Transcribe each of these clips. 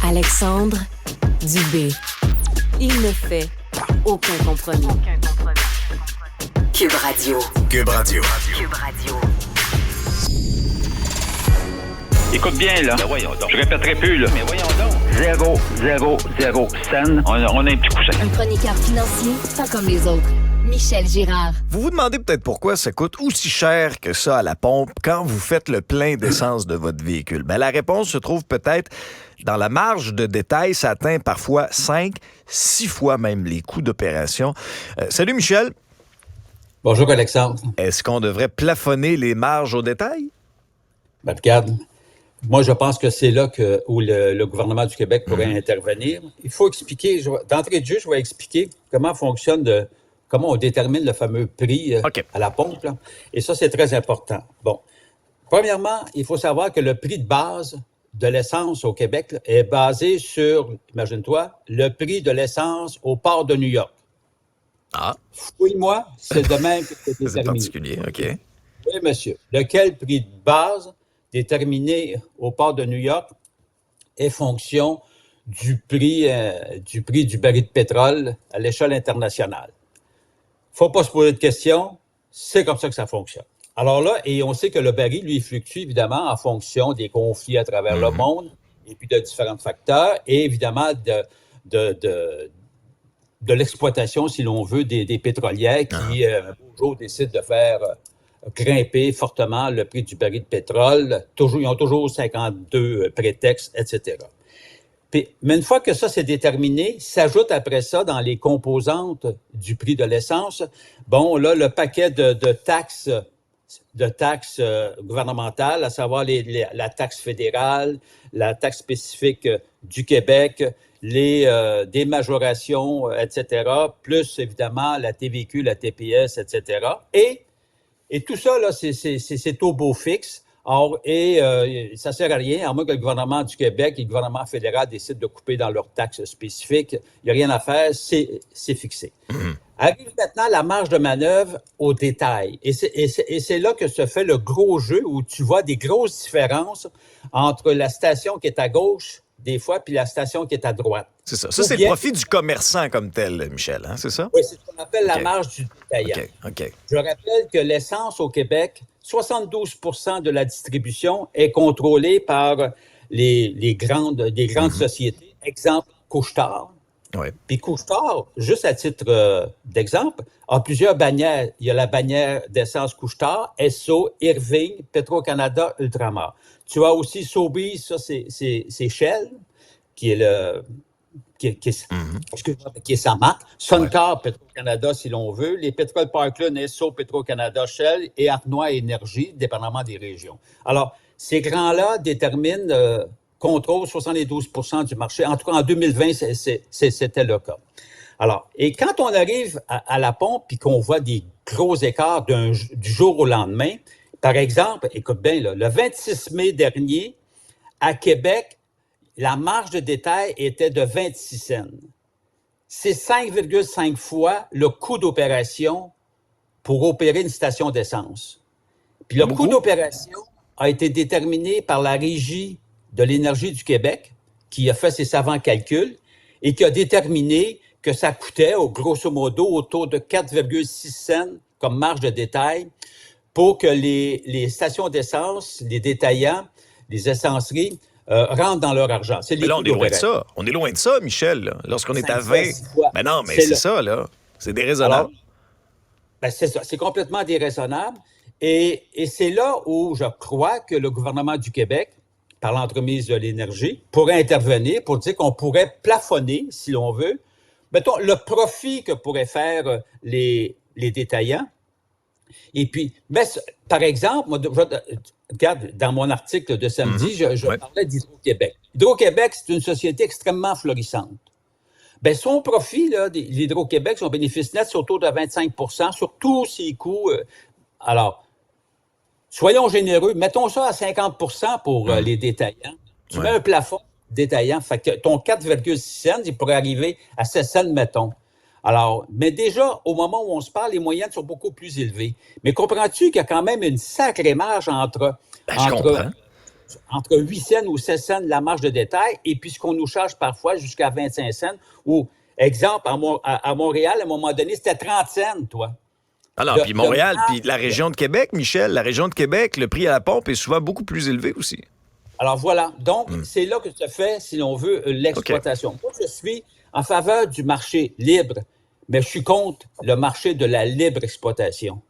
Alexandre Dubé. Il ne fait aucun compromis. Cube Radio. Cube Radio. Cube Radio. Écoute bien, là. Ben voyons donc. Je répéterai plus, là. Mais voyons donc. 0 cent. On a un petit coussin. Un chroniqueur financier, pas comme les autres. Michel Girard. Vous vous demandez peut-être pourquoi ça coûte aussi cher que ça à la pompe quand vous faites le plein d'essence de votre véhicule. Ben, la réponse se trouve peut-être dans la marge de détail. Ça atteint parfois 5, 6 fois même les coûts d'opération. Salut Michel. Bonjour Alexandre. Est-ce qu'on devrait plafonner les marges au détail? Ben, regarde, moi je pense que c'est là où le gouvernement du Québec pourrait intervenir. Il faut expliquer, d'entrée de jeu, je vais expliquer comment on détermine le fameux prix à la pompe. Là. Et ça, c'est très important. Bon, premièrement, il faut savoir que le prix de base de l'essence au Québec là, est basé sur, imagine-toi, le prix de l'essence au port de New York. Ah. Fouille-moi, c'est de même que c'est déterminé. C'est particulier, OK. Oui, monsieur. Lequel prix de base déterminé au port de New York est fonction du prix du baril de pétrole à l'échelle internationale. Faut pas se poser de questions, c'est comme ça que ça fonctionne. Alors là, et on sait que le baril, lui, fluctue évidemment en fonction des conflits à travers le monde, et puis de différents facteurs, et évidemment de l'exploitation, si l'on veut, des pétrolières qui, un beau jour, décident de faire grimper fortement le prix du baril de pétrole. Ils ont toujours 52 prétextes, etc. Mais une fois que ça c'est déterminé, s'ajoute après ça dans les composantes du prix de l'essence, bon, là, le paquet de taxes gouvernementales, à savoir la taxe fédérale, la taxe spécifique du Québec, des majorations, etc., plus évidemment la TVQ, la TPS, etc. Et tout ça, là, c'est au beau fixe. Or, ça sert à rien, à moins que le gouvernement du Québec et le gouvernement fédéral décident de couper dans leurs taxes spécifiques. Il n'y a rien à faire, c'est fixé. Arrive maintenant la marge de manœuvre au détail. Et c'est là que se fait le gros jeu où tu vois des grosses différences entre la station qui est à gauche, des fois, puis la station qui est à droite. C'est ça. Ça, c'est le profit du commerçant comme tel, Michel, hein? C'est ça? Oui, c'est ce qu'on appelle la marge du détaillant. OK. Je rappelle que l'essence au Québec, 72 % de la distribution est contrôlée par des grandes sociétés. Exemple, Couche-Tard. Oui. Puis Couche-Tard, juste à titre d'exemple, a plusieurs bannières. Il y a la bannière d'essence Couche-Tard, Esso, Irving, Petro-Canada, Ultramar. Tu as aussi Sobeys, ça c'est Shell, qui est qui est sa marque. Suncor, Petro-Canada, si l'on veut. Les Petrol Parkland, Esso, Petro-Canada, Shell et Arnois Énergie, dépendamment des régions. Alors, ces grands-là contrôlent 72 % du marché. En tout cas, en 2020, c'était le cas. Alors, et quand on arrive à la pompe puis qu'on voit des gros écarts du jour au lendemain, par exemple, écoute bien, là, le 26 mai dernier, à Québec, la marge de détail était de 26 cents. C'est 5,5 fois le coût d'opération pour opérer une station d'essence. Puis le coût d'opération a été déterminé par la Régie de l'énergie du Québec, qui a fait ses savants calculs et qui a déterminé que ça coûtait, grosso modo, autour de 4,6 cents comme marge de détail pour que les stations d'essence, les détaillants, les essenceries, rentrent dans leur argent. Mais là, on est loin de ça. On est loin de ça, Michel. Là. Lorsqu'on est à 20... Mais non, mais c'est ça, là. C'est déraisonnable. Alors, c'est ça. C'est complètement déraisonnable. Et c'est là où je crois que le gouvernement du Québec, par l'entremise de l'énergie, pourrait intervenir pour dire qu'on pourrait plafonner, si l'on veut, mettons, le profit que pourraient faire les détaillants. Et puis, par exemple, regarde, dans mon article de samedi, je parlais d'Hydro-Québec. Hydro-Québec, c'est une société extrêmement florissante. Son profit, là, l'Hydro-Québec, son bénéfice net, c'est autour de 25 % sur tous ses coûts. Alors, soyons généreux, mettons ça à 50 % pour les détaillants. Tu mets un plafond détaillant, fait que ton 4,6 cents, il pourrait arriver à 7 cents, mettons. Alors, mais déjà, au moment où on se parle, les moyennes sont beaucoup plus élevées. Mais comprends-tu qu'il y a quand même une sacrée marge entre je comprends. entre 8 cents ou 16 cents la marge de détail, et puis ce qu'on nous charge parfois jusqu'à 25 cents, ou, exemple, à Montréal, à un moment donné, c'était 30 cents, toi. Alors, puis Montréal, puis la région de Québec, Michel, la région de Québec, le prix à la pompe est souvent beaucoup plus élevé aussi. Alors voilà, donc c'est là que se fait, si l'on veut, l'exploitation. Moi, je suis en faveur du marché libre, mais je suis contre le marché de la libre exploitation.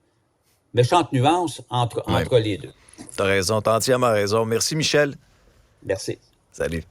Méchante nuance entre les deux. T'as raison, t'as entièrement raison. Merci, Michel. Merci. Salut.